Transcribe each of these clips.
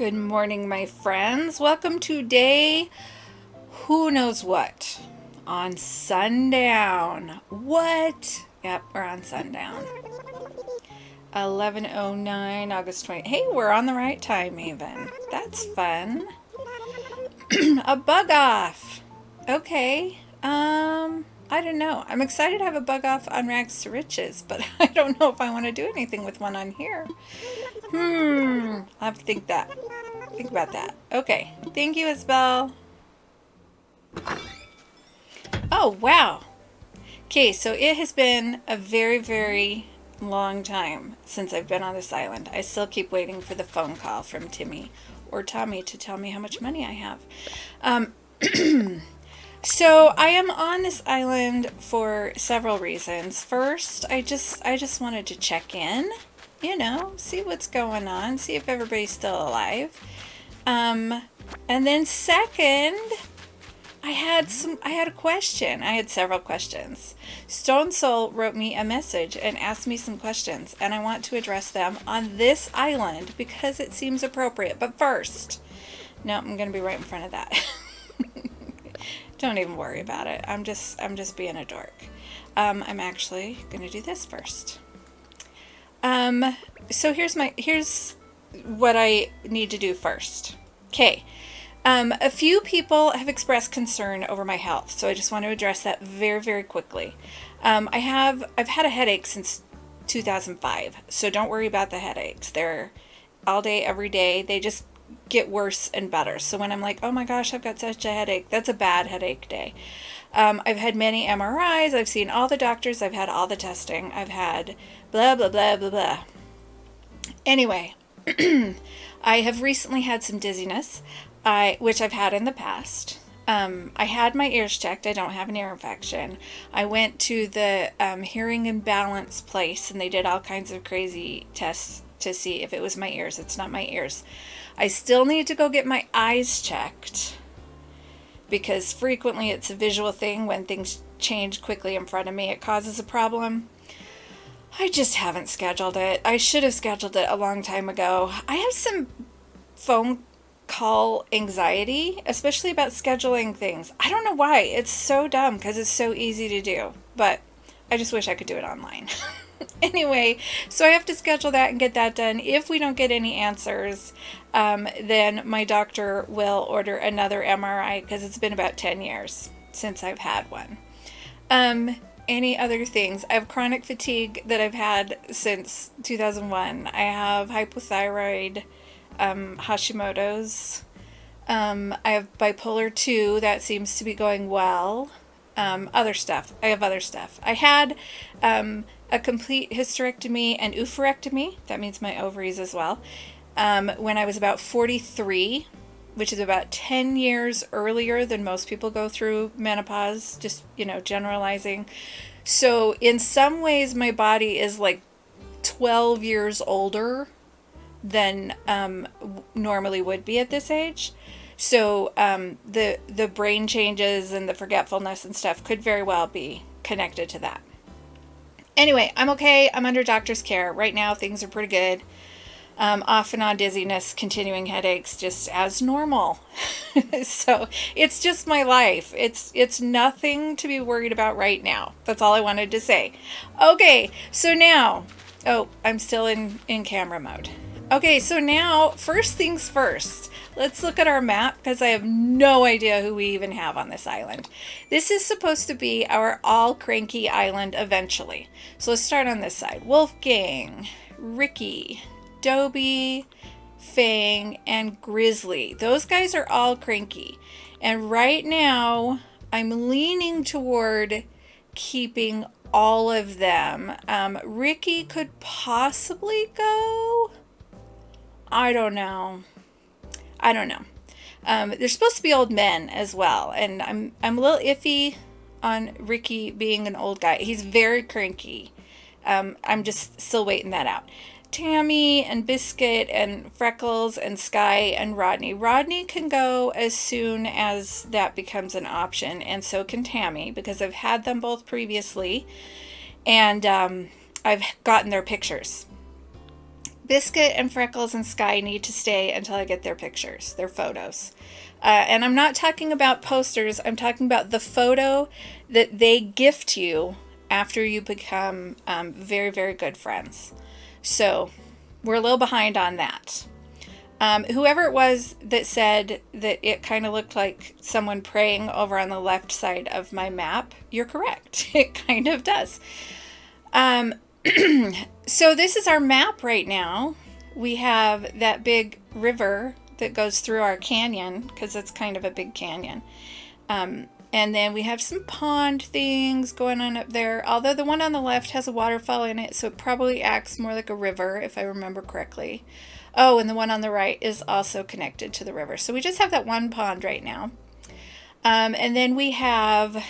Good morning, my friends. Welcome to day who knows what on Sundown. What? Yep, we're on Sundown. 11:09 August 20. Hey, we're on the right time even. That's fun. A bug off. Okay. I don't know. I'm excited to have a bug off on Rags to Riches, but I don't know if I want to do anything with one on here. I'll have to think about that. Okay. Thank you, Isabel. Oh, wow. Okay, so it has been a very, very long time since I've been on this island. I still keep waiting for the phone call from Timmy or Tommy to tell me how much money I have. So I am on this island for several reasons. First, I just wanted to check in, see what's going on, see if everybody's still alive. And then second, I had a question. I had several questions. Stone Soul wrote me a message and asked me some questions, and I want to address them on this island because it seems appropriate. But first, no, I'm going to be right in front of that. Don't even worry about it. I'm just being a dork. I'm actually going to do this first. So here's what I need to do first. Okay. A few people have expressed concern over my health, so I just want to address that very, very quickly. I've had a headache since 2005, so don't worry about the headaches. They're all day, every day. They just get worse and better. So when I'm like, oh my gosh, I've got such a headache, that's a bad headache day. I've had many MRIs. I've seen all the doctors. I've had all the testing. I've had blah, blah, blah, blah, blah. Anyway, I have recently had some dizziness, which I've had in the past. I had my ears checked. I don't have an ear infection. I went to the hearing and balance place, and they did all kinds of crazy tests to see if it was my ears. It's not my ears. I still need to go get my eyes checked because frequently it's a visual thing. When things change quickly in front of me, it causes a problem. I just haven't scheduled it. I should have scheduled it a long time ago. I have some phone call anxiety, especially about scheduling things. I don't know why. It's so dumb because it's so easy to do, but I just wish I could do it online. Anyway, so I have to schedule that and get that done. If we don't get any answers, then my doctor will order another MRI because it's been about 10 years since I've had one. Any other things? I have chronic fatigue that I've had since 2001. I have hypothyroid, Hashimoto's. I have bipolar 2. That seems to be going well. Other stuff. I have other stuff. I had a complete hysterectomy and oophorectomy. That means my ovaries as well. When I was about 43, which is about 10 years earlier than most people go through menopause, just, generalizing. So in some ways, my body is like 12 years older than normally would be at this age. So the brain changes and the forgetfulness and stuff could very well be connected to that. Anyway, I'm okay. I'm under doctor's care. Right now, things are pretty good. Off and on dizziness, continuing headaches, just as normal. So it's just my life. It's nothing to be worried about right now. That's all I wanted to say. Okay, so now, I'm still in camera mode. Okay, so now, first things first. Let's look at our map because I have no idea who we even have on this island. This is supposed to be our all Cranky island eventually. So let's start on this side. Wolfgang, Ricky, Dobie, Fang, and Grizzly. Those guys are all Cranky. And right now, I'm leaning toward keeping all of them. Ricky could possibly go. I don't know. They're supposed to be old men as well, and I'm a little iffy on Ricky being an old guy. He's very cranky. I'm just still waiting that out. Tammy and Biscuit and Freckles and Sky and Rodney. Rodney can go as soon as that becomes an option, and so can Tammy because I've had them both previously, and I've gotten their pictures. Biscuit and Freckles and Sky need to stay until I get their pictures, their photos. And I'm not talking about posters. I'm talking about the photo that they gift you after you become very, very good friends. So we're a little behind on that. Whoever it was that said that it kind of looked like someone praying over on the left side of my map, you're correct. It kind of does. So this is our map right now. We have that big river that goes through our canyon, because it's kind of a big canyon. And then we have some pond things going on up there, although the one on the left has a waterfall in it, so it probably acts more like a river, if I remember correctly. Oh, and the one on the right is also connected to the river. So we just have that one pond right now. And then we have...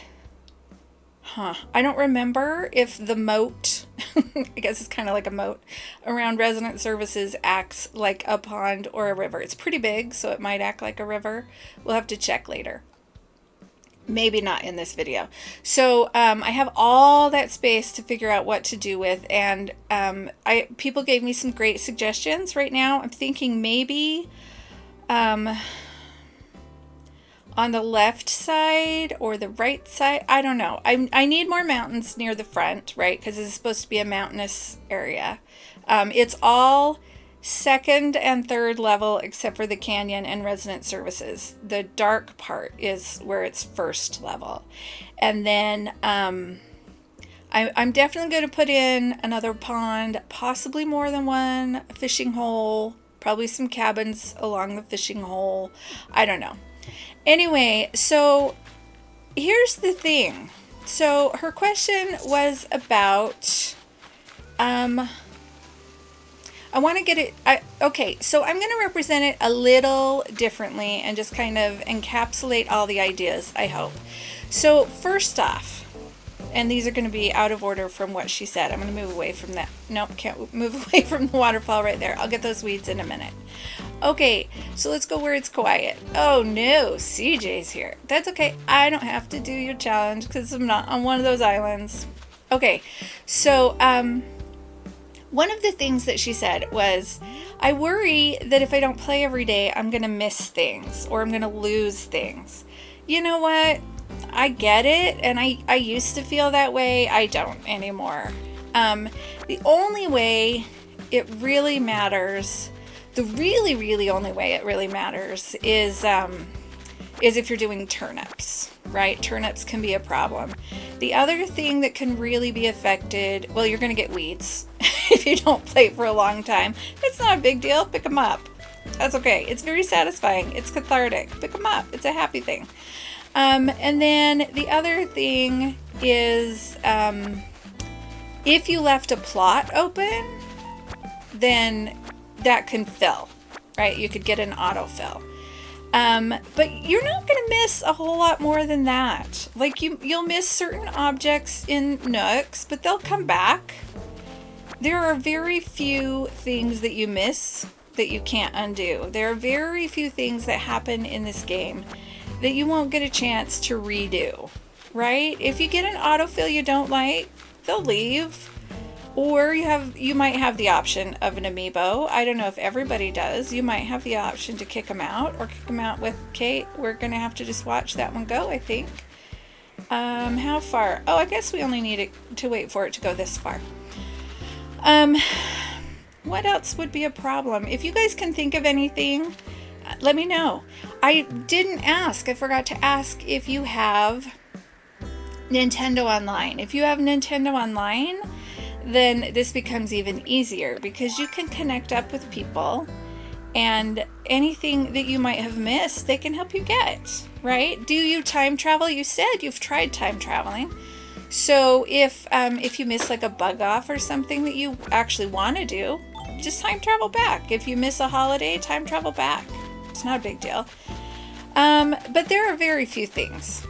I don't remember if the moat, I guess it's kind of like a moat, around resident services acts like a pond or a river. It's pretty big, so it might act like a river. We'll have to check later. Maybe not in this video. So I have all that space to figure out what to do with, and people gave me some great suggestions. Right now I'm thinking maybe on the left side or the right side. I don't know. I need more mountains near the front, right? Because it's supposed to be a mountainous area. It's all second and third level except for the canyon and resident services. The dark part is where it's first level. And then I'm definitely going to put in another pond, possibly more than one, a fishing hole, probably some cabins along the fishing hole. I don't know. Anyway, so here's the thing. So her question was about, I want to get it, okay, so I'm going to represent it a little differently and just kind of encapsulate all the ideas, I hope. So first off, and these are going to be out of order from what she said. I'm going to move away from that. Nope, can't move away from the waterfall right there. I'll get those weeds in a minute. Okay, so let's go where it's quiet. Oh no, CJ's here. That's okay. I don't have to do your challenge because I'm not on one of those islands. Okay, so one of the things that she said was, I worry that if I don't play every day, I'm going to miss things or I'm going to lose things. You know what? I get it, and I used to feel that way. I don't anymore. The only way it really matters, the really, really only way it really matters is if you're doing turnips, right? Turnips can be a problem. The other thing that can really be affected, well, you're going to get weeds if you don't play for a long time. It's not a big deal. Pick them up. That's okay. It's very satisfying. It's cathartic. Pick them up. It's a happy thing. And then the other thing is, if you left a plot open, then that can fill, right? You could get an autofill. But you're not going to miss a whole lot more than that. Like you'll miss certain objects in nooks, but they'll come back. There are very few things that you miss that you can't undo. There are very few things that happen in this game that you won't get a chance to redo, right? If you get an autofill you don't like, they'll leave. Or you might have the option of an amiibo. I don't know if everybody does. You might have the option to kick them out or kick them out with Kate. We're going to have to just watch that one go, I think. How far? Oh, I guess we only need to wait for it to go this far. What else would be a problem? If you guys can think of anything, let me know. I didn't ask. I forgot to ask if you have Nintendo Online. If you have Nintendo Online, then this becomes even easier because you can connect up with people and anything that you might have missed, they can help you get, right? Do you time travel? You said you've tried time traveling. So if you miss like a bug off or something that you actually want to do, just time travel back. If you miss a holiday, time travel back. It's not a big deal. But there are very few things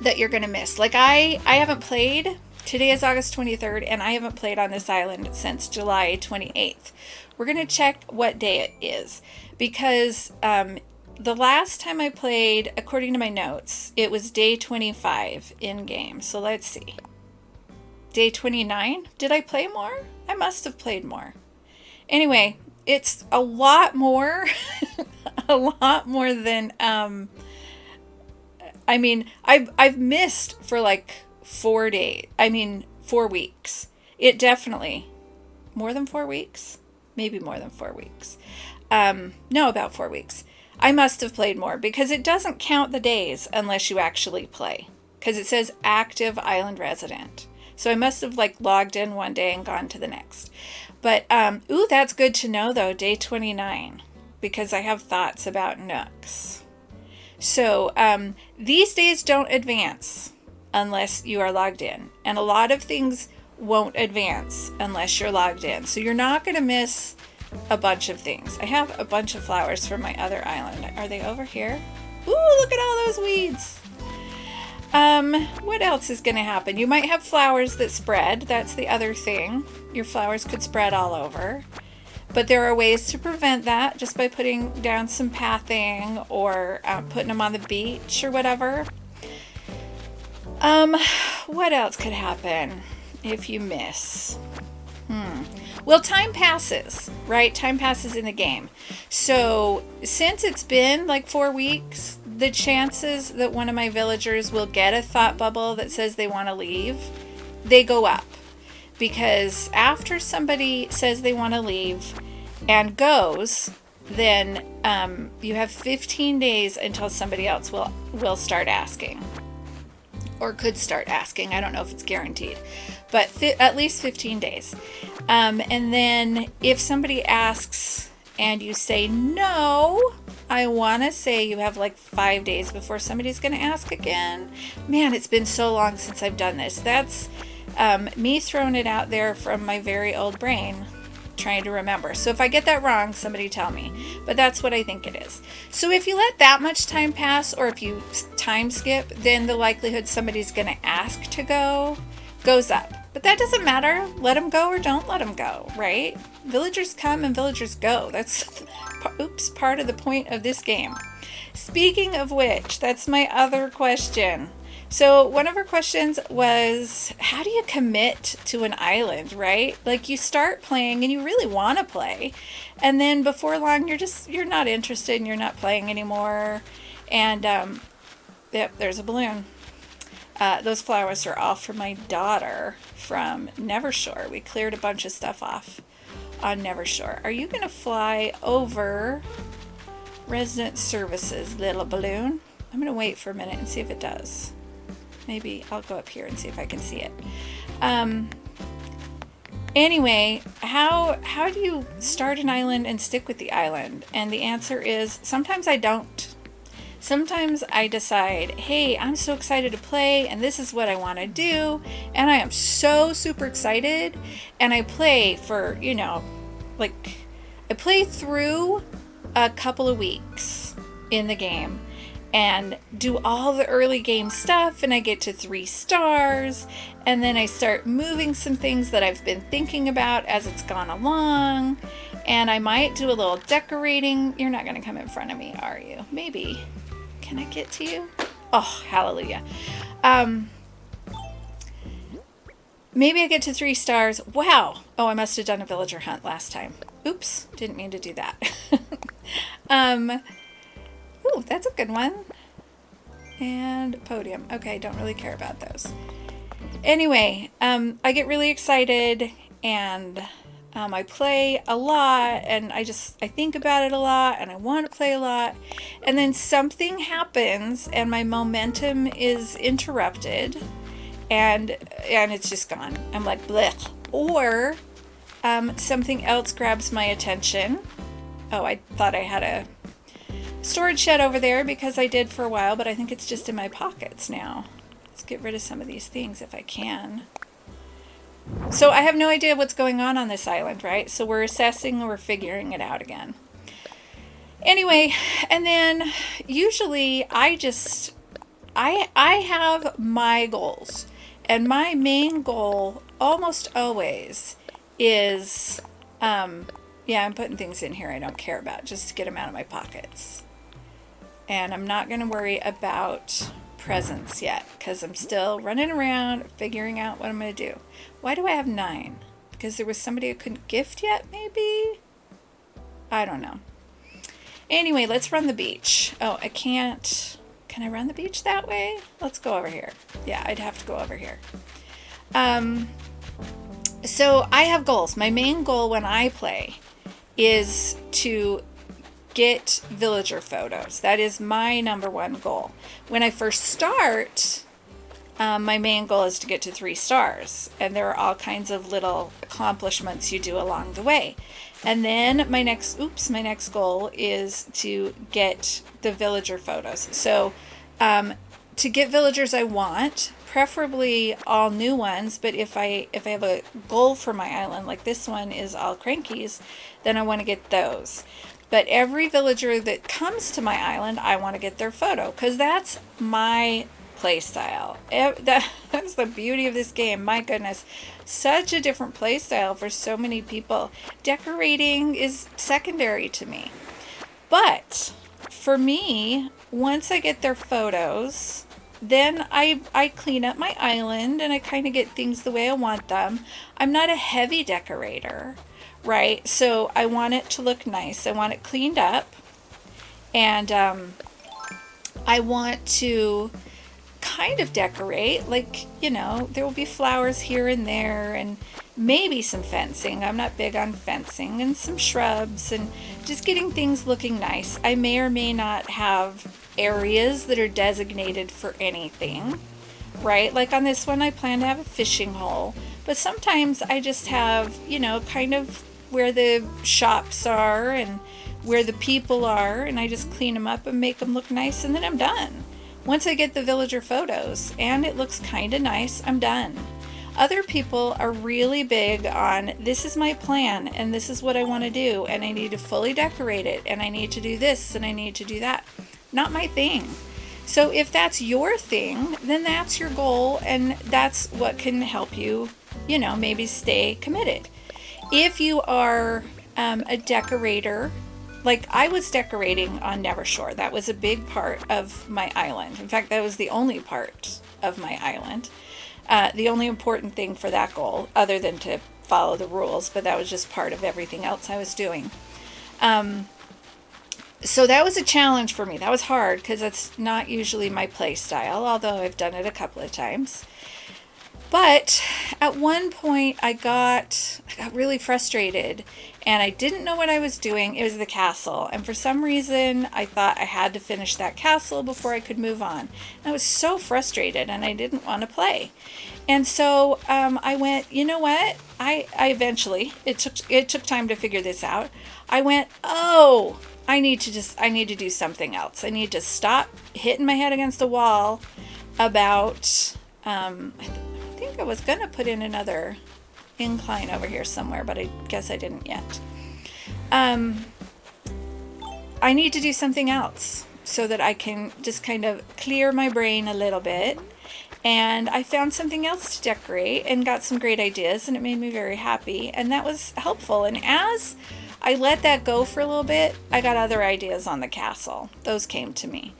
that you're going to miss. Like I haven't played. Today is August 23rd, and I haven't played on this island since July 28th. We're going to check what day it is, because the last time I played, according to my notes, it was day 25 in-game. So let's see. Day 29? Did I play more? I must have played more. Anyway, it's a lot more, a lot more than, I mean, I've missed for like 4 days. I mean, 4 weeks. It definitely, more than 4 weeks? Maybe more than 4 weeks. No, about 4 weeks. I must have played more because it doesn't count the days unless you actually play. Because it says active island resident. So I must have like logged in one day and gone to the next. But, ooh, that's good to know though, day 29. Because I have thoughts about nooks. So these days don't advance unless you are logged in. And a lot of things won't advance unless you're logged in. So you're not going to miss a bunch of things. I have a bunch of flowers from my other island. Are they over here? Ooh, look at all those weeds. What else is going to happen? You might have flowers that spread. That's the other thing. Your flowers could spread all over. But there are ways to prevent that just by putting down some pathing or putting them on the beach or whatever. What else could happen if you miss? Well, time passes, right? Time passes in the game. So since it's been like 4 weeks, the chances that one of my villagers will get a thought bubble that says they want to leave, they go up. Because after somebody says they want to leave and goes, then you have 15 days until somebody else will start asking. Or could start asking. I don't know if it's guaranteed. But at least 15 days. And then if somebody asks and you say no, I want to say you have like 5 days before somebody's going to ask again. Man, it's been so long since I've done this. That's me throwing it out there from my very old brain, trying to remember. So if I get that wrong, somebody tell me. But that's what I think it is. So if you let that much time pass, or if you time skip, then the likelihood somebody's going to ask to go goes up. But that doesn't matter. Let them go or don't let them go, right? Villagers come and villagers go. That's, part of the point of this game. Speaking of which, that's my other question. So one of our questions was, how do you commit to an island, right? Like you start playing and you really want to play. And then before long, you're not interested and you're not playing anymore. And, yep, there's a balloon. Those flowers are all for my daughter from Nevershore. We cleared a bunch of stuff off on Nevershore. Are you going to fly over resident services, little balloon? I'm going to wait for a minute and see if it does. Maybe I'll go up here and see if I can see it. Anyway, how do you start an island and stick with the island? And the answer is sometimes I don't. Sometimes I decide, hey, I'm so excited to play and this is what I want to do. And I am so super excited. And I play for, I play through a couple of weeks in the game and do all the early game stuff. And I get to 3 stars. And then I start moving some things that I've been thinking about as it's gone along. And I might do a little decorating. You're not going to come in front of me, are you? Maybe. Can I get to you? Oh, hallelujah. Maybe I get to 3 stars. Wow. Oh, I must have done a villager hunt last time. Oops. Didn't mean to do that. Ooh, that's a good one. And podium. Okay, don't really care about those. Anyway, I get really excited and I play a lot and I think about it a lot and I want to play a lot. And then something happens and my momentum is interrupted and it's just gone. I'm like, blech. Or something else grabs my attention. Oh, I thought I had a storage shed over there because I did for a while, but I think it's just in my pockets now. Let's get rid of some of these things if I can. So I have no idea what's going on this island, right? So we're assessing and we're figuring it out again. Anyway, and then usually I have my goals. And my main goal almost always is, I'm putting things in here I don't care about just to get them out of my pockets. And I'm not going to worry about presents yet because I'm still running around figuring out what I'm going to do. Why do I have 9? because there was somebody I couldn't gift yet, maybe? I don't know. Anyway, let's run the beach. Oh, I can't. Can I run the beach that way? Let's go over here. Yeah, I'd have to go over here. So I have goals. My main goal when I play is to get villager photos. That is my number one goal. When I first start, my main goal is to get to 3 stars. And there are all kinds of little accomplishments you do along the way. And then my next goal is to get the villager photos. So to get villagers I want, preferably all new ones, but if I have a goal for my island, like this one is all Crankies, then I want to get those. But every villager that comes to my island, I want to get their photo, because that's my play style. That's the beauty of this game. My goodness, such a different play style for so many people. Decorating is secondary to me. But for me, once I get their photos, then I clean up my island and I kind of get things the way I want them. I'm not a heavy decorator, right? So I want it to look nice. I want it cleaned up. And I want to kind of decorate, like, you know, there will be flowers here and there and maybe some fencing. I'm not big on fencing, and some shrubs and just getting things looking nice. I may or may not have areas that are designated for anything, right? Like on this one, I plan to have a fishing hole, but sometimes I just have, you know, kind of where the shops are and where the people are, and I just clean them up and make them look nice, and then I'm done. Once I get the villager photos and it looks kind of nice, I'm done. Other people are really big on, this is my plan and this is what I want to do, and I need to fully decorate it, and I need to do this and I need to do that. Not my thing. So if that's your thing, then that's your goal, and that's what can help you, you know, maybe stay committed. If you are a decorator, like I was decorating on Nevershore. That was a big part of my island. In fact, that was the only part of my island. The only important thing for that goal, other than to follow the rules, but that was just part of everything else I was doing. So that was a challenge for me. That was hard because that's not usually my play style, although I've done it a couple of times. But at one point I got really frustrated and I didn't know what I was doing. It was the castle. And for some reason I thought I had to finish that castle before I could move on. And I was so frustrated and I didn't want to play. And so I went, you know what? I eventually, it took time to figure this out. I went, oh, I need to do something else. I need to stop hitting my head against a wall about, I think I was going to put in another incline over here somewhere, but I guess I didn't yet. I need to do something else so that I can just kind of clear my brain a little bit. And I found something else to decorate and got some great ideas, and it made me very happy. And that was helpful. And as I let that go for a little bit, I got other ideas on the castle. Those came to me.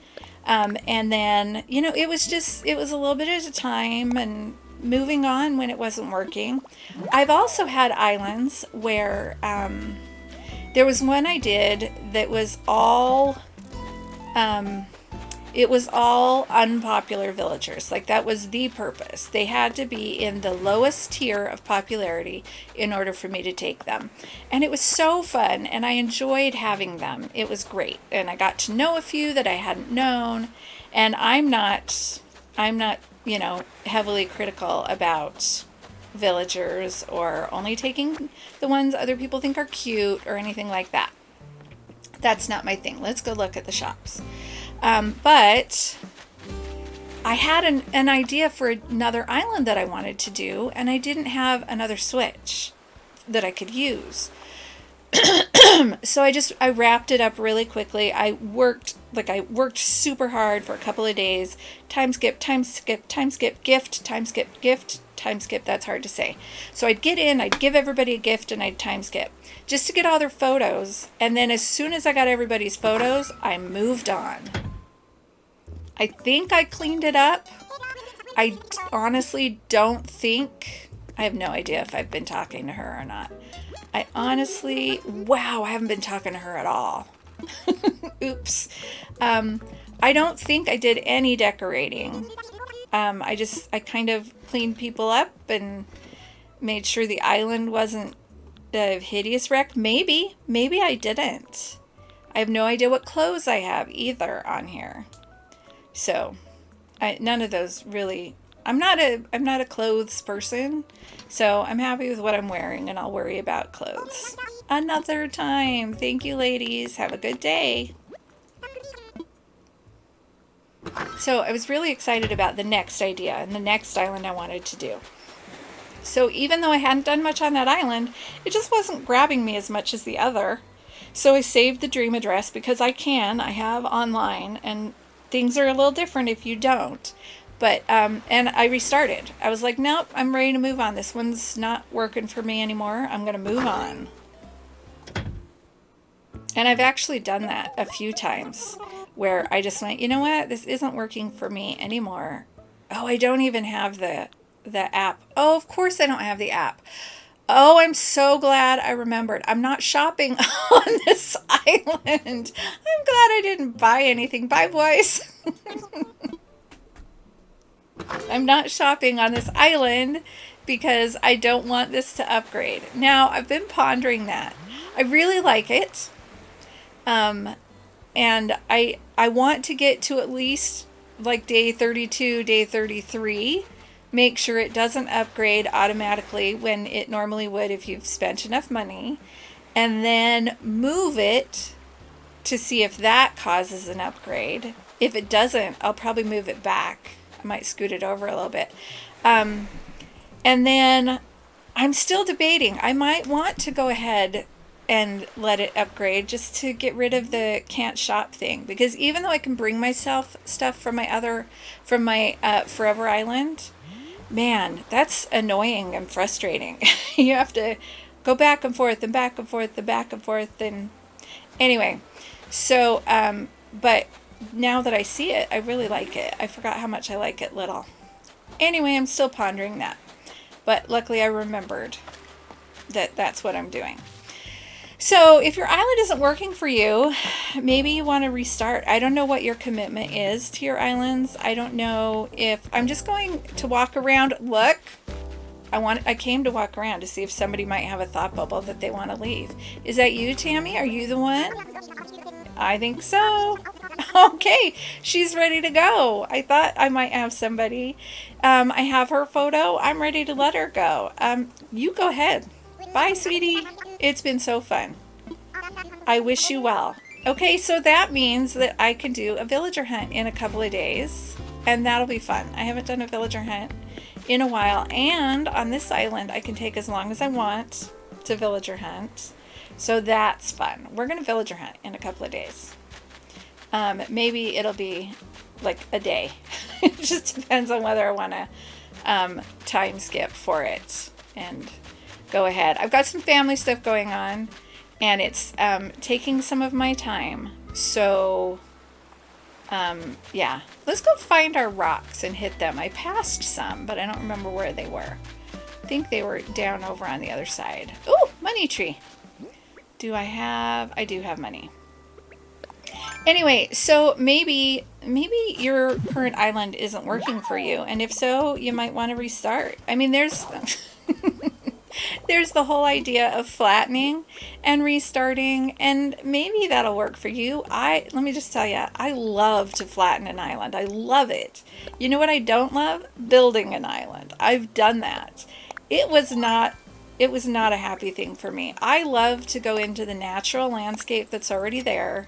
And then, you know, it was a little bit at a time and moving on when it wasn't working. I've also had islands where there was one I did that was all unpopular villagers. Like, that was the purpose. They had to be in the lowest tier of popularity in order for me to take them. And it was so fun, and I enjoyed having them. It was great. And I got to know a few that I hadn't known. And I'm not, you know, heavily critical about villagers or only taking the ones other people think are cute or anything like that. That's not my thing. Let's go look at the shops. But I had an idea for another island that I wanted to do, and I didn't have another Switch that I could use. So I wrapped it up really quickly. I worked super hard for a couple of days. Time skip, gift, time skip. That's hard to say. So I'd get in, I'd give everybody a gift, and I'd time skip just to get all their photos. And then as soon as I got everybody's photos, I moved on. I think I cleaned it up. I honestly don't think I have no idea if I've been talking to her or not. I honestly, wow, I haven't been talking to her at all. Oops. I don't think I did any decorating. I kind of cleaned people up and made sure the island wasn't a hideous wreck. Maybe I didn't. I have no idea what clothes I have either on here. So, none of those really. I'm not a clothes person, so I'm happy with what I'm wearing, and I'll worry about clothes another time. Thank you, ladies. Have a good day. So I was really excited about the next idea and the next island I wanted to do. So even though I hadn't done much on that island, it just wasn't grabbing me as much as the other. So I saved the dream address because I have online, and things are a little different if you don't. But, and I restarted. I was like, nope, I'm ready to move on. This one's not working for me anymore. I'm going to move on. And I've actually done that a few times where I just went, you know what? This isn't working for me anymore. Oh, I don't even have the app. Oh, of course I don't have the app. Oh, I'm so glad I remembered. I'm not shopping on this island. I'm glad I didn't buy anything. Bye, boys. I'm not shopping on this island because I don't want this to upgrade. Now, I've been pondering that. I really like it. And I want to get to at least like day 32, day 33. Make sure it doesn't upgrade automatically when it normally would if you've spent enough money. And then move it to see if that causes an upgrade. If it doesn't, I'll probably move it back. I might scoot it over a little bit. And then I'm still debating. I might want to go ahead and let it upgrade just to get rid of the can't shop thing. Because even though I can bring myself stuff from my Forever Island, man, that's annoying and frustrating. You have to go back and forth and back and forth and back and forth. And anyway, so, but now that I see it, I really like it. I forgot how much I like it little. Anyway, I'm still pondering that. But luckily I remembered that that's what I'm doing. So if your island isn't working for you, maybe you want to restart. I don't know what your commitment is to your islands. I don't know if I'm just going to walk around. Look, I came to walk around to see if somebody might have a thought bubble that they want to leave. Is that you, Tammy? Are you the one? I think so. Okay, she's ready to go. I thought I might have somebody. I have her photo. I'm ready to let her go. You go ahead. Bye, sweetie. It's been so fun. I wish you well. Okay, so that means that I can do a villager hunt in a couple of days, and that'll be fun. I haven't done a villager hunt in a while, and on this island I can take as long as I want to villager hunt. So that's fun. We're going to villager hunt in a couple of days. Maybe it'll be like a day. It just depends on whether I want to time skip for it and go ahead. I've got some family stuff going on, and it's taking some of my time. So, yeah. Let's go find our rocks and hit them. I passed some, but I don't remember where they were. I think they were down over on the other side. Ooh, money tree. I do have money. Anyway, so maybe your current island isn't working for you, and if so, you might want to restart. I mean, there's there's the whole idea of flattening and restarting, and maybe that'll work for you. Let me just tell you, I love to flatten an island. I love it. You know what I don't love? Building an island. I've done that. It was not a happy thing for me. I love to go into the natural landscape that's already there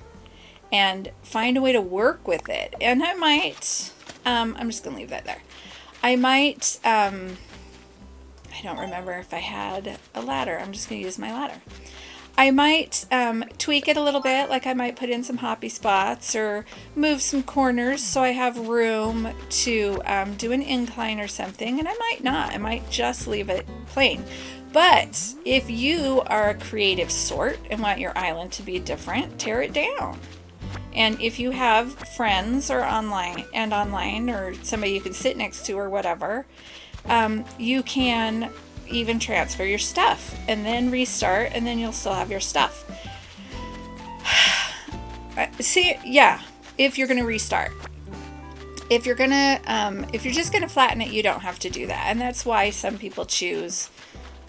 and find a way to work with it. And I might, I'm just going to leave that there. I might, I don't remember if I had a ladder. I'm just going to use my ladder. I might tweak it a little bit, like I might put in some hoppy spots or move some corners so I have room to do an incline or something, and I might not. I might just leave it plain. But if you are a creative sort and want your island to be different, tear it down. And if you have friends or online or somebody you can sit next to or whatever, you can even transfer your stuff and then restart, and then you'll still have your stuff. See, yeah, if you're going to restart. If you're just going to flatten it, you don't have to do that. And that's why some people choose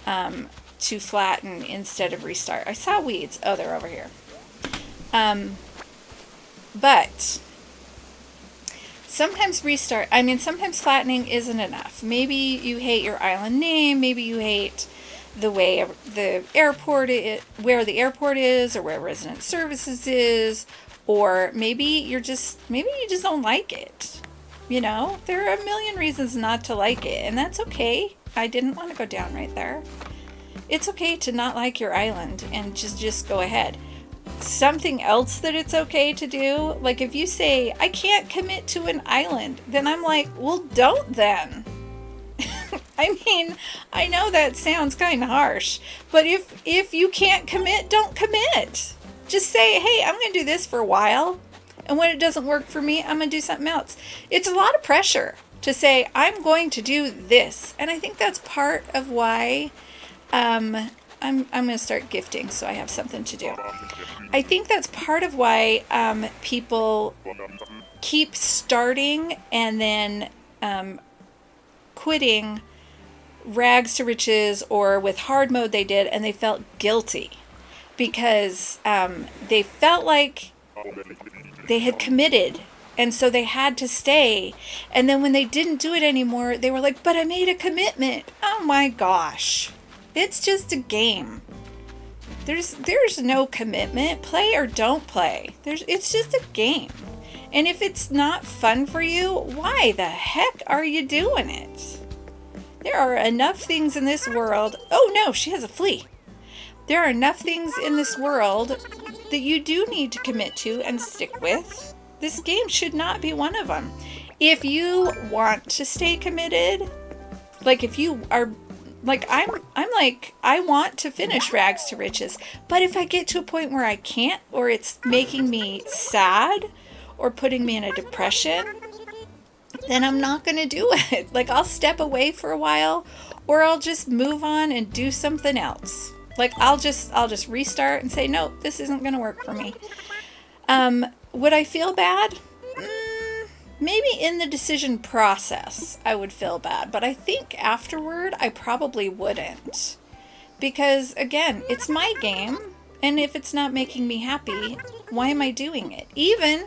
to flatten instead of restart. I saw weeds. Oh, they're over here. But sometimes sometimes flattening isn't enough. Maybe you hate your island name. Maybe you hate the way the airport where the airport is, or where resident services is, or maybe you just don't like it. You know, there are a million reasons not to like it, and that's okay. I didn't want to go down right there. It's okay to not like your island and just go ahead. Something else that it's okay to do, like if you say, I can't commit to an island, then I'm like, well, don't then. I mean, I know that sounds kind of harsh, but if you can't commit, don't commit. Just say, hey, I'm going to do this for a while, and when it doesn't work for me, I'm going to do something else. It's a lot of pressure to say, I'm going to do this, and I think that's part of why I'm going to start gifting, so I have something to do. I think that's part of why people keep starting and then quitting rags to riches, or with hard mode they did, and they felt guilty because they felt like they had committed, and so they had to stay. And then when they didn't do it anymore, they were like, but I made a commitment. Oh my gosh. It's just a game. There's no commitment. Play or don't play. It's just a game. And if it's not fun for you, why the heck are you doing it? There are enough things in this world. Oh no, she has a flea. There are enough things in this world that you do need to commit to and stick with. This game should not be one of them. If you want to stay committed, like if you are like, I'm like, I want to finish Rags to Riches, but if I get to a point where I can't, or it's making me sad or putting me in a depression, then I'm not going to do it. Like, I'll step away for a while, or I'll just move on and do something else. Like, I'll just restart and say, no, this isn't going to work for me. Would I feel bad? Maybe in the decision process, I would feel bad, but I think afterward, I probably wouldn't. Because, again, it's my game, and if it's not making me happy, why am I doing it? Even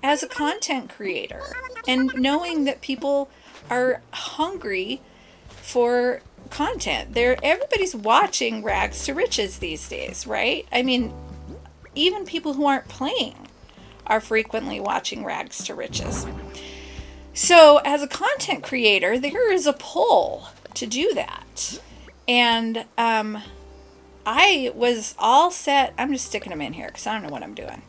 as a content creator, and knowing that people are hungry for content. Everybody's watching Rags to Riches these days, right? I mean, even people who aren't playing are frequently watching Rags to Riches. So as a content creator, there is a pull to do that. And I was all set. I'm just sticking them in here because I don't know what I'm doing.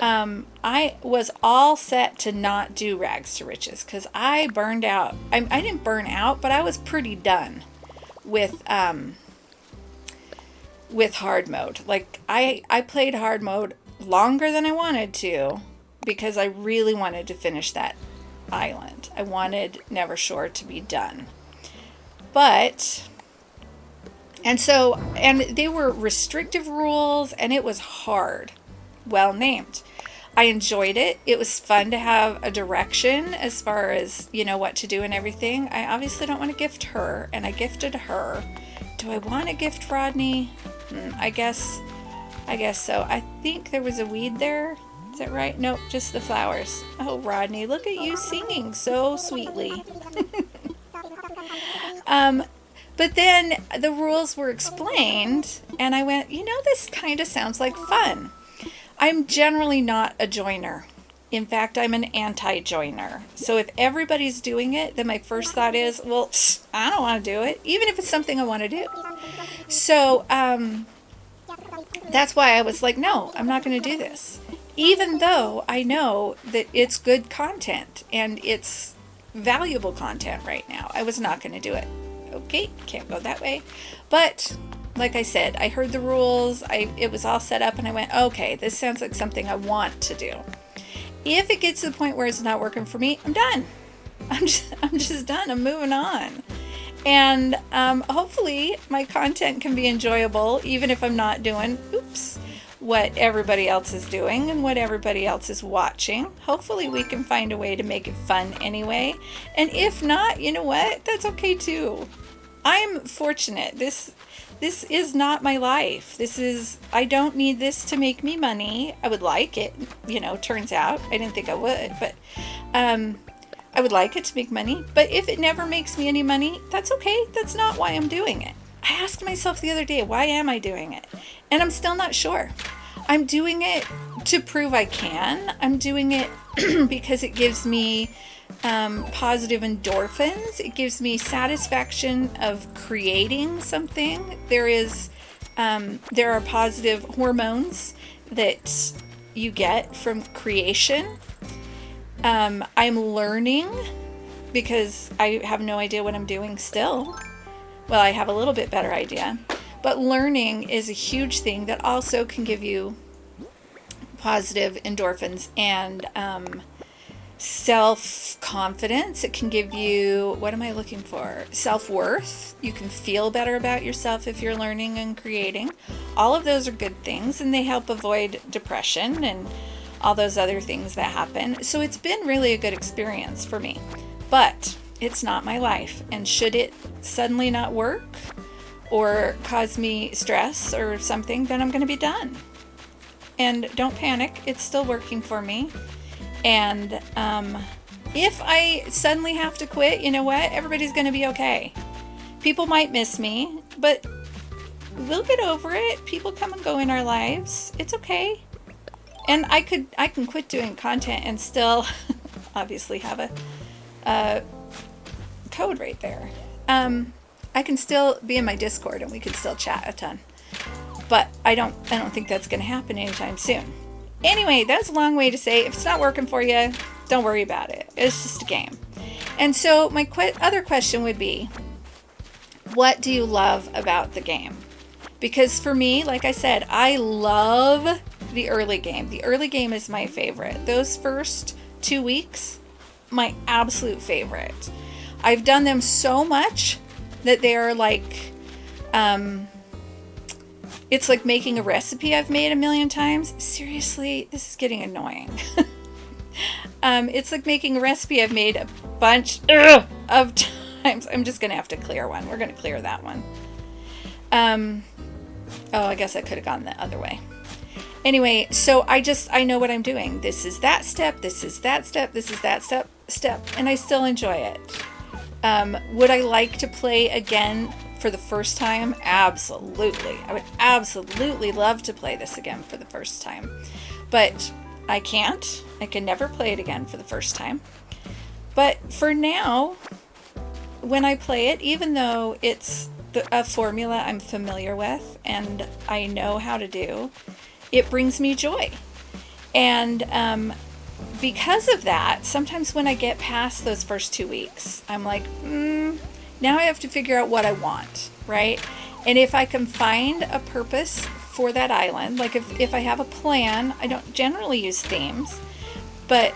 I was all set to not do Rags to Riches because I burned out. I didn't burn out, but I was pretty done with hard mode. Like, I played hard mode longer than I wanted to because I really wanted to finish that island. I wanted Nevershore to be done. And they were restrictive rules, and it was hard. Well named. I enjoyed it. It was fun to have a direction as far as, what to do and everything. I obviously don't want to gift her, and I gifted her. Do I want to gift Rodney? I guess so. I think there was a weed there. Is that right? Nope, just the flowers. Oh, Rodney, look at you singing so sweetly. But then the rules were explained, and I went, this kind of sounds like fun. I'm generally not a joiner. In fact, I'm an anti-joiner. So if everybody's doing it, then my first thought is, well, I don't want to do it, even if it's something I want to do. So that's why I was like, no, I'm not going to do this. Even though I know that it's good content and it's valuable content right now, I was not going to do it. Okay, can't go that way. But like I said, I heard the rules. It was all set up, and I went, okay, this sounds like something I want to do. If it gets to the point where it's not working for me, I'm done. I'm just done. I'm moving on. And hopefully my content can be enjoyable, even if I'm not doing, what everybody else is doing and what everybody else is watching. Hopefully we can find a way to make it fun anyway. And if not, you know what? That's okay too. I'm fortunate. This is not my life. I don't need this to make me money. I would like it, turns out. I didn't think I would, but I would like it to make money. But if it never makes me any money, that's okay. That's not why I'm doing it. I asked myself the other day, why am I doing it? And I'm still not sure. I'm doing it to prove I can. I'm doing it because it gives me positive endorphins. It gives me satisfaction of creating something. There are positive hormones that you get from creation. I'm learning because I have no idea what I'm doing still. Well, I have a little bit better idea, but learning is a huge thing that also can give you positive endorphins and self-confidence. It can give you, what am I looking for? Self-worth. You can feel better about yourself if you're learning and creating. All of those are good things, and they help avoid depression and all those other things that happen. So it's been really a good experience for me. But it's not my life. And should it suddenly not work or cause me stress or something, then I'm going to be done. And don't panic. It's still working for me. And if I suddenly have to quit, you know what? Everybody's going to be okay. People might miss me, but we'll get over it. People come and go in our lives. It's okay. And I can quit doing content and still obviously have a code right there. I can still be in my Discord and we can still chat a ton. But I don't think that's going to happen anytime soon. Anyway, that's a long way to say if it's not working for you, don't worry about it. It's just a game. And so my other question would be, what do you love about the game? Because for me, like I said, I love the early game. The early game is my favorite. Those first 2 weeks, my absolute favorite. I've done them so much that they are like, it's like making a recipe I've made a million times. Seriously, this is getting annoying. It's like making a recipe I've made a bunch of times. I'm just going to have to clear one. We're going to clear that one. I guess I could have gone the other way. Anyway, so I know what I'm doing. This is that step. This is that step. This is that step. And I still enjoy it. Would I like to play again for the first time? Absolutely. I would absolutely love to play this again for the first time. But I can't. I can never play it again for the first time. But for now, when I play it, even though it's a formula I'm familiar with and I know how to do, it brings me joy. And because of that, sometimes when I get past those first 2 weeks, I'm like, now I have to figure out what I want, right? And if I can find a purpose for that island, like if I have a plan, I don't generally use themes, but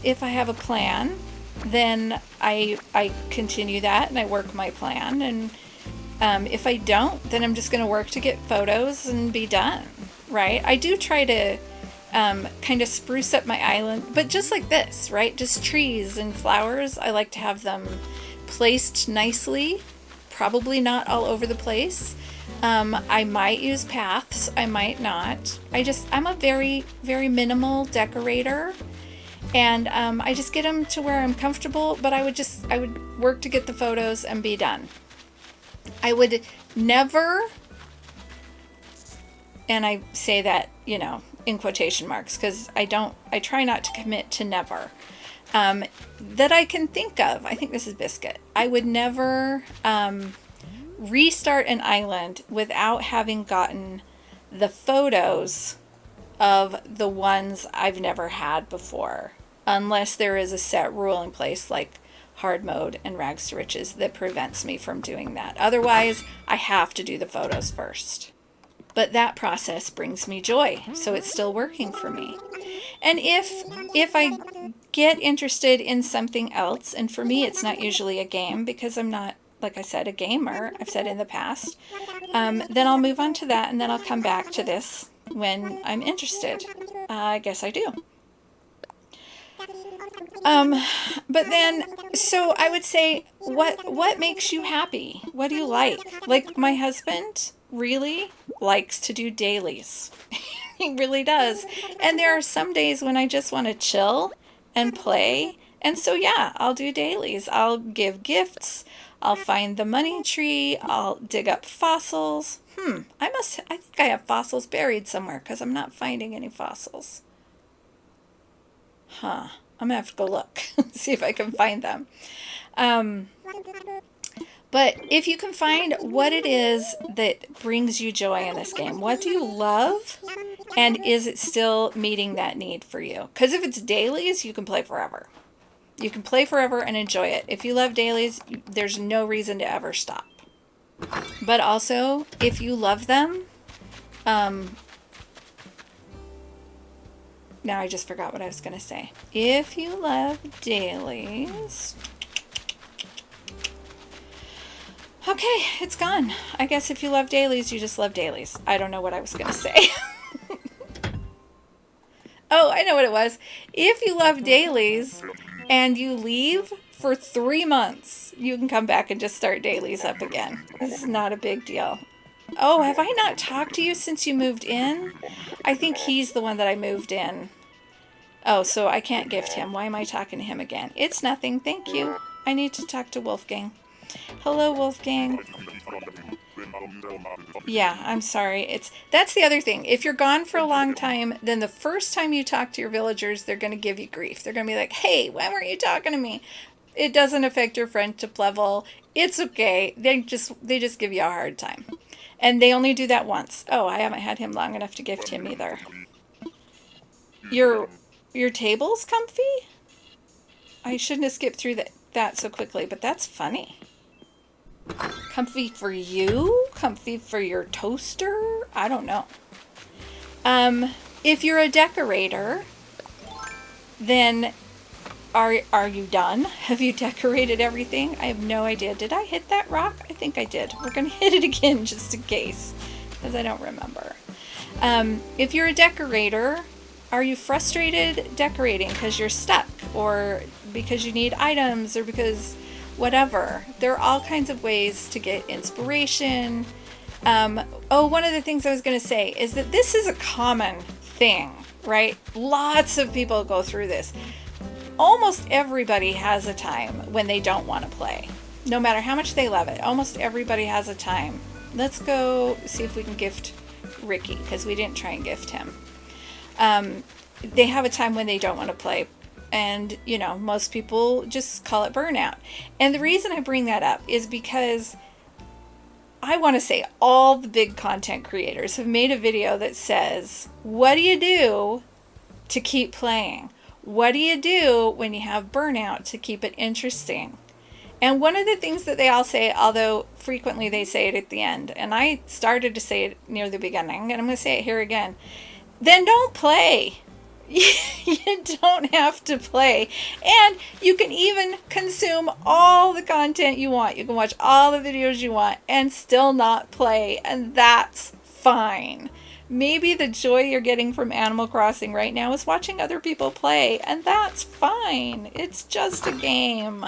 if I have a plan, then I continue that and I work my plan. And if I don't, then I'm just going to work to get photos and be done, right? I do try to kind of spruce up my island, but just like this, right? Just trees and flowers. I like to have them placed nicely, probably not all over the place. I might use paths, I might not. I'm a very, very minimal decorator, and I just get them to where I'm comfortable, but I would work to get the photos and be done. I would never, and I say that, in quotation marks, because I try not to commit to never. That I can think of. I think this is Biscuit. I would never restart an island without having gotten the photos of the ones I've never had before, unless there is a set rule in place like hard mode and rags to riches that prevents me from doing that. Otherwise, I have to do the photos first. But that process brings me joy, so it's still working for me. And if I get interested in something else, and for me it's not usually a game because I'm not like I said, a gamer, I've said in the past, then I'll move on to that, and then I'll come back to this when I'm interested. I guess I do. But then, so I would say, what makes you happy? What do you like? Like, my husband really likes to do dailies. He really does. And there are some days when I just want to chill and play. And so, yeah, I'll do dailies. I'll give gifts. I'll find the money tree. I'll dig up fossils. I think I have fossils buried somewhere because I'm not finding any fossils. I'm going to have to go look, see if I can find them. But if you can find what it is that brings you joy in this game, what do you love? And is it still meeting that need for you? Because if it's dailies, you can play forever. You can play forever and enjoy it. If you love dailies, there's no reason to ever stop. But also, if you love them, now I just forgot what I was going to say. If you love dailies... Okay, it's gone. I guess if you love dailies, you just love dailies. I don't know what I was going to say. Oh, I know what it was. If you love dailies and you leave for 3 months, you can come back and just start dailies up again. This is not a big deal. Oh, have I not talked to you since you moved in? I think he's the one that I moved in. Oh, so I can't gift him. Why am I talking to him again? It's nothing. Thank you. I need to talk to Wolfgang. Hello, Wolfgang. Yeah, I'm sorry. That's the other thing. If you're gone for a long time, then the first time you talk to your villagers, they're going to give you grief. They're going to be like, hey, why weren't you talking to me? It doesn't affect your friendship level. It's okay. They just give you a hard time. And they only do that once. Oh, I haven't had him long enough to gift him either. Your table's comfy? I shouldn't have skipped through that so quickly, but that's funny. Comfy for you? Comfy for your toaster? I don't know. If you're a decorator, then are you done? Have you decorated everything? I have no idea. Did I hit that rock? I think I did. We're going to hit it again just in case, because I don't remember. If you're a decorator, are you frustrated decorating because you're stuck, or because you need items, or because whatever? There are all kinds of ways to get inspiration. One of the things I was going to say is that this is a common thing, right? Lots of people go through this. Almost everybody has a time when they don't want to play, no matter how much they love it. Almost everybody has a time. Let's go see if we can gift Ricky, because we didn't try and gift him. They have a time when they don't want to play. And, most people just call it burnout. And the reason I bring that up is because I want to say all the big content creators have made a video that says, what do you do to keep playing? What do you do when you have burnout to keep it interesting? And one of the things that they all say, although frequently they say it at the end, and I started to say it near the beginning, and I'm going to say it here again, then don't play. You don't have to play. And you can even consume all the content you want. You can watch all the videos you want and still not play. And that's fine. Maybe the joy you're getting from Animal Crossing right now is watching other people play. And that's fine. It's just a game.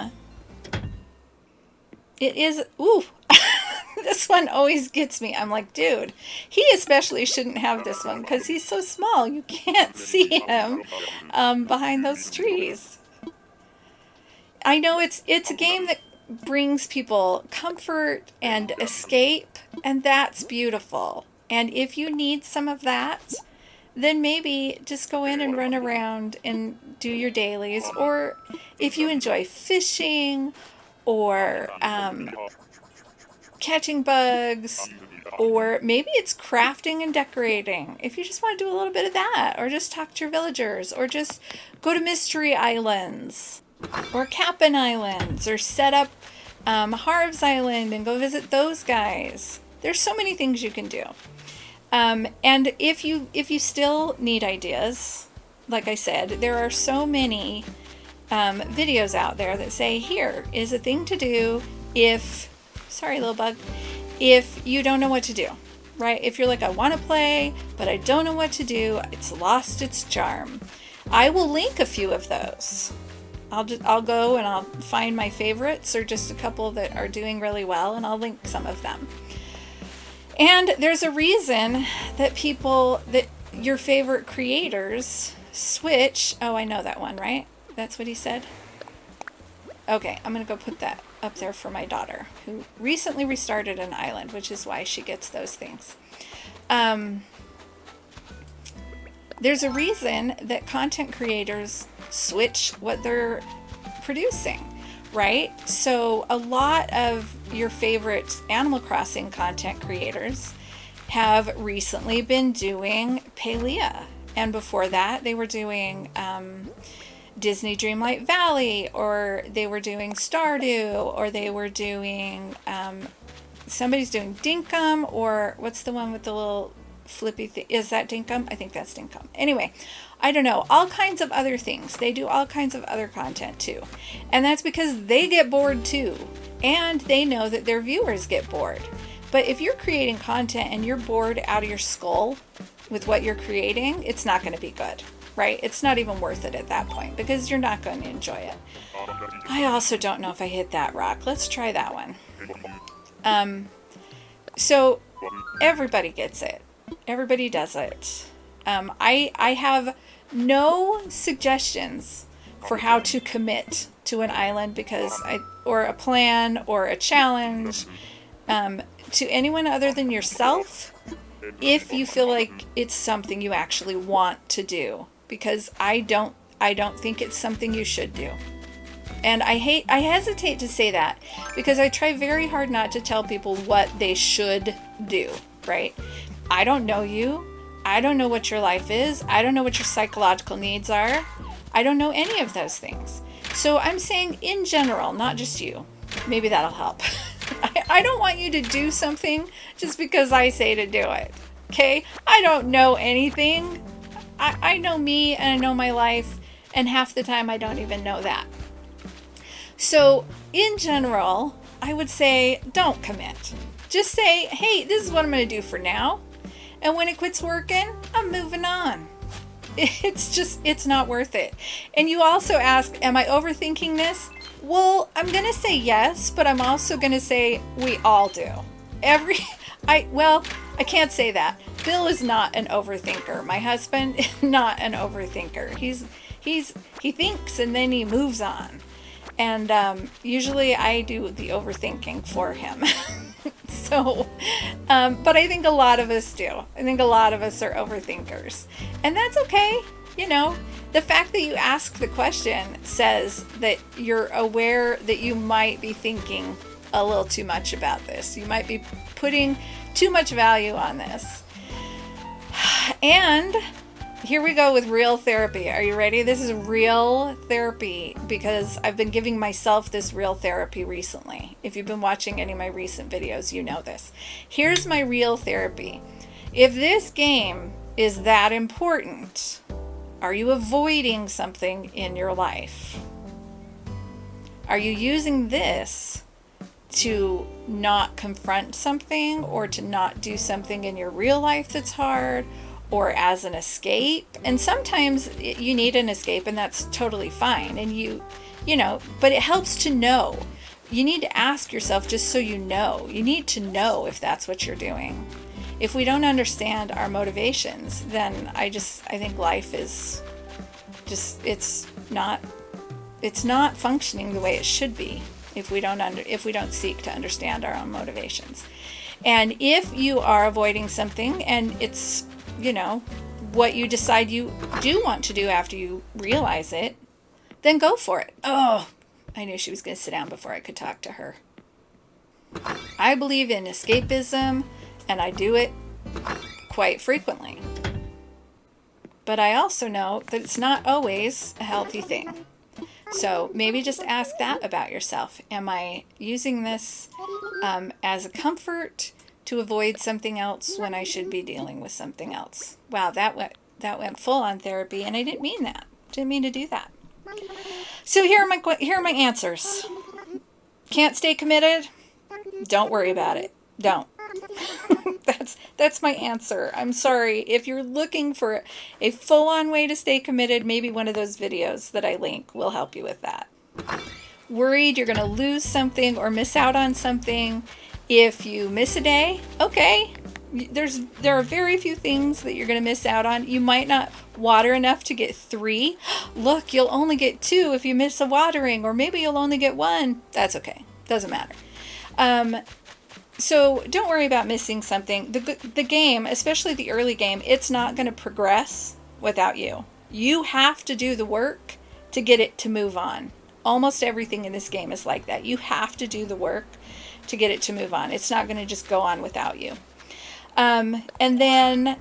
It is... Ooh. This one always gets me. I'm like, dude, he especially shouldn't have this one because he's so small. You can't see him behind those trees. I know it's a game that brings people comfort and escape, and that's beautiful. And if you need some of that, then maybe just go in and run around and do your dailies. Or if you enjoy fishing or... catching bugs, or maybe it's crafting and decorating. If you just want to do a little bit of that, or just talk to your villagers, or just go to Mystery Islands, or Cap'n Islands, or set up Harv's Island and go visit those guys. There's so many things you can do. And if you still need ideas, like I said, there are so many videos out there that say, here is a thing to do if sorry little bug, if you don't know what to do, right? If you're like, I want to play, but I don't know what to do, it's lost its charm. I will link a few of those. I'll go and I'll find my favorites or just a couple that are doing really well, and I'll link some of them. And there's a reason that your favorite creators switch. Oh, I know that one, right? That's what he said. Okay, I'm going to go put that up there for my daughter, who recently restarted an island, which is why she gets those things. There's a reason that content creators switch what they're producing, right? So a lot of your favorite Animal Crossing content creators have recently been doing Palia. And before that, they were doing Disney Dreamlight Valley, or they were doing Stardew, or they were doing, somebody's doing Dinkum, or what's the one with the little flippy thing? Is that Dinkum? I think that's Dinkum. Anyway, I don't know. All kinds of other things. They do all kinds of other content too. And that's because they get bored too. And they know that their viewers get bored. But if you're creating content and you're bored out of your skull with what you're creating, it's not going to be good, right? It's not even worth it at that point because you're not going to enjoy it. I also don't know if I hit that rock. Let's try that one. So everybody gets it. Everybody does it. I have no suggestions for how to commit to an island or a plan or a challenge to anyone other than yourself if you feel like it's something you actually want to do, because I don't think it's something you should do. And I hesitate to say that because I try very hard not to tell people what they should do, right? I don't know you. I don't know what your life is. I don't know what your psychological needs are. I don't know any of those things. So I'm saying in general, not just you. Maybe that'll help. I don't want you to do something just because I say to do it. Okay? I don't know anything. I know me and I know my life, and half the time I don't even know that. So in general, I would say don't commit. Just say, hey, this is what I'm going to do for now. And when it quits working, I'm moving on. It's not worth it. And you also ask, am I overthinking this? Well, I'm going to say yes, but I'm also going to say we all do. I can't say that. Bill is not an overthinker. My husband is not an overthinker. He thinks and then he moves on. And usually I do the overthinking for him. So, but I think a lot of us do. I think a lot of us are overthinkers. And that's okay. You know, the fact that you ask the question says that you're aware that you might be thinking a little too much about this. You might be putting too much value on this. And here we go with real therapy. Are you ready? This is real therapy because I've been giving myself this real therapy recently. If you've been watching any of my recent videos, you know this. Here's my real therapy. If this game is that important, are you avoiding something in your life? Are you using this to not confront something or to not do something in your real life that's hard, or as an escape? And sometimes you need an escape, and that's totally fine. And you know, but it helps to know. You need to ask yourself just so you know. You need to know if that's what you're doing. If we don't understand our motivations, then I think life is just, it's not functioning the way it should be if we don't seek to understand our own motivations. And if you are avoiding something and it's, you know, what you decide you do want to do after you realize it, then go for it. Oh, I knew she was going to sit down before I could talk to her. I believe in escapism, and I do it quite frequently. But I also know that it's not always a healthy thing. So maybe just ask that about yourself. Am I using this as a comfort to avoid something else when I should be dealing with something else? Wow, that went full on therapy, and I didn't mean that. Didn't mean to do that. So here are my answers. Can't stay committed. Don't worry about it. Don't. That's my answer. I'm sorry. If you're looking for a full-on way to stay committed, maybe one of those videos that I link will help you with that. Worried you're going to lose something or miss out on something if you miss a day? Okay. There are very few things that you're going to miss out on. You might not water enough to get 3. Look, you'll only get 2 if you miss a watering, or maybe you'll only get 1. That's okay. Doesn't matter. So don't worry about missing something. The game, especially the early game, it's not going to progress without you. You have to do the work to get it to move on. Almost everything in this game is like that. You have to do the work to get it to move on. It's not going to just go on without you. And then,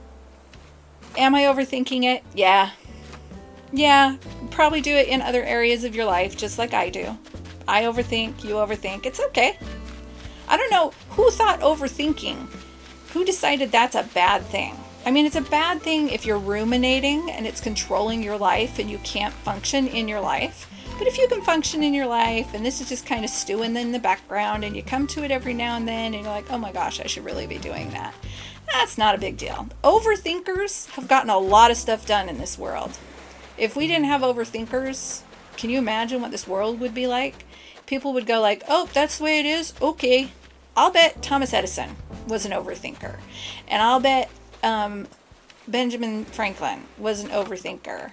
am I overthinking it? Yeah. Yeah, probably do it in other areas of your life, just like I do. I overthink, you overthink. It's okay. I don't know who thought overthinking. Who decided that's a bad thing? I mean, it's a bad thing if you're ruminating and it's controlling your life and you can't function in your life. But if you can function in your life and this is just kind of stewing in the background and you come to it every now and then and you're like, oh my gosh, I should really be doing that. That's not a big deal. Overthinkers have gotten a lot of stuff done in this world. If we didn't have overthinkers, can you imagine what this world would be like? People would go like, oh, that's the way it is. Okay. I'll bet Thomas Edison was an overthinker. And I'll bet Benjamin Franklin was an overthinker.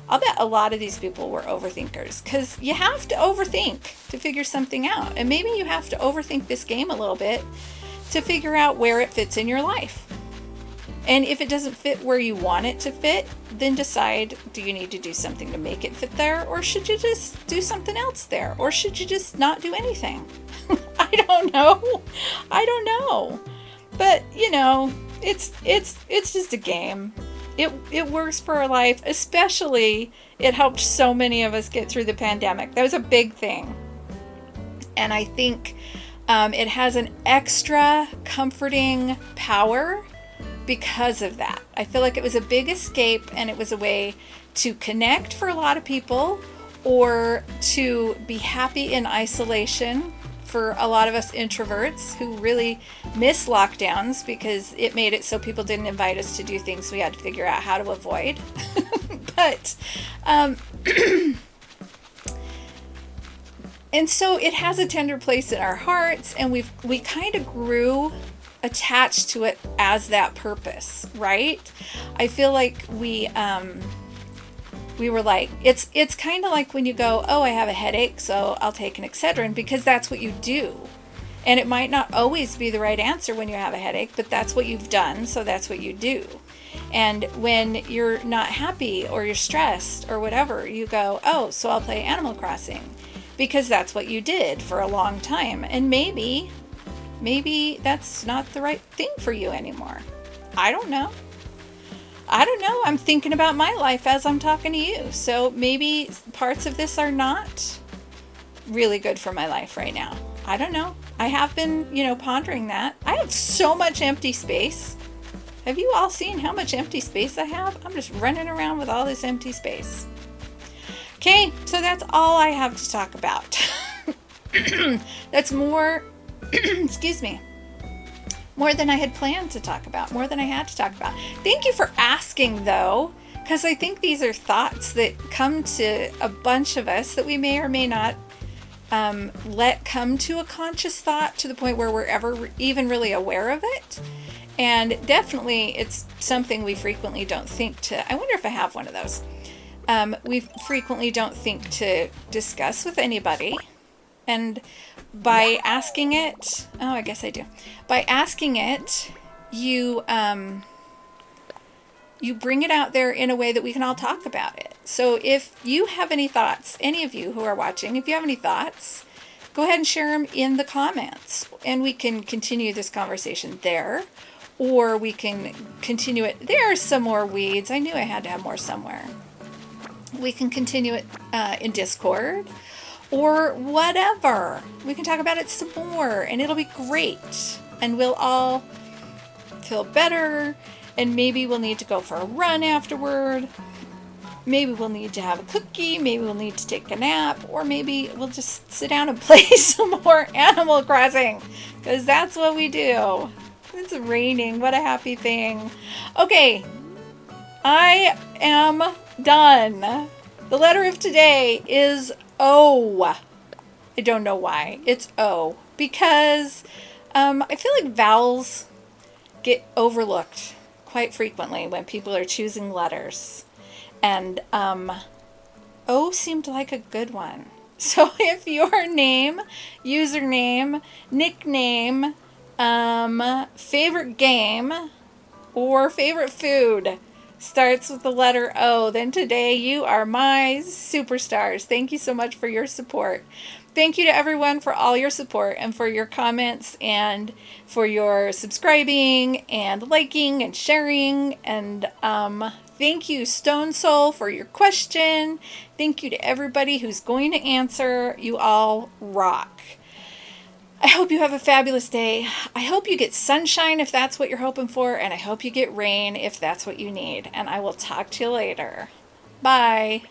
I'll bet a lot of these people were overthinkers because you have to overthink to figure something out. And maybe you have to overthink this game a little bit to figure out where it fits in your life. And if it doesn't fit where you want it to fit, then decide, do you need to do something to make it fit there? Or should you just do something else there? Or should you just not do anything? I don't know. I don't know. But, you know, it's just a game. It works for our life, especially it helped so many of us get through the pandemic. That was a big thing. And I think it has an extra comforting power because of that. I feel like it was a big escape and it was a way to connect for a lot of people or to be happy in isolation for a lot of us introverts who really miss lockdowns because it made it so people didn't invite us to do things we had to figure out how to avoid. But, and so it has a tender place in our hearts and we kind of grew attached to it as that purpose, right? I feel like we were like, it's kind of like when you go, oh, I have a headache, so I'll take an Excedrin because that's what you do. And it might not always be the right answer when you have a headache, but that's what you've done, so that's what you do. And when you're not happy or you're stressed or whatever, you go, oh, so I'll play Animal Crossing because that's what you did for a long time. And maybe that's not the right thing for you anymore. I don't know. I'm thinking about my life as I'm talking to you. So maybe parts of this are not really good for my life right now. I don't know. I have been, pondering that. I have so much empty space. Have you all seen how much empty space I have? I'm just running around with all this empty space. Okay, so that's all I have to talk about. That's more, excuse me, more than I had planned to talk about, more than I had to talk about. Thank you for asking, though, because I think these are thoughts that come to a bunch of us that we may or may not let come to a conscious thought to the point where we're ever even really aware of it. And definitely it's something we frequently don't think to, I wonder if I have one of those. We frequently don't think to discuss with anybody. And by asking it, oh, I guess I do. By asking it, you bring it out there in a way that we can all talk about it. So if you have any thoughts, any of you who are watching, if you have any thoughts, go ahead and share them in the comments. And we can continue this conversation there. Or we can continue it. There are some more weeds. I knew I had to have more somewhere. We can continue it in Discord. Or whatever. We can talk about it some more and it'll be great. And we'll all feel better and maybe we'll need to go for a run afterward. Maybe we'll need to have a cookie, maybe we'll need to take a nap, or maybe we'll just sit down and play some more Animal Crossing, because that's what we do. It's raining. What a happy thing. Okay, I am done. The letter of today is O. I don't know why. It's O. Because I feel like vowels get overlooked quite frequently when people are choosing letters. And O seemed like a good one. So if your name, username, nickname, favorite game, or favorite food starts with the letter O, then today you are my superstars. Thank you so much for your support. Thank you to everyone for all your support and for your comments and for your subscribing and liking and sharing. And thank you, Stone Soul, for your question. Thank you to everybody who's going to answer. You all rock. I hope you have a fabulous day. I hope you get sunshine if that's what you're hoping for, and I hope you get rain if that's what you need. And I will talk to you later. Bye.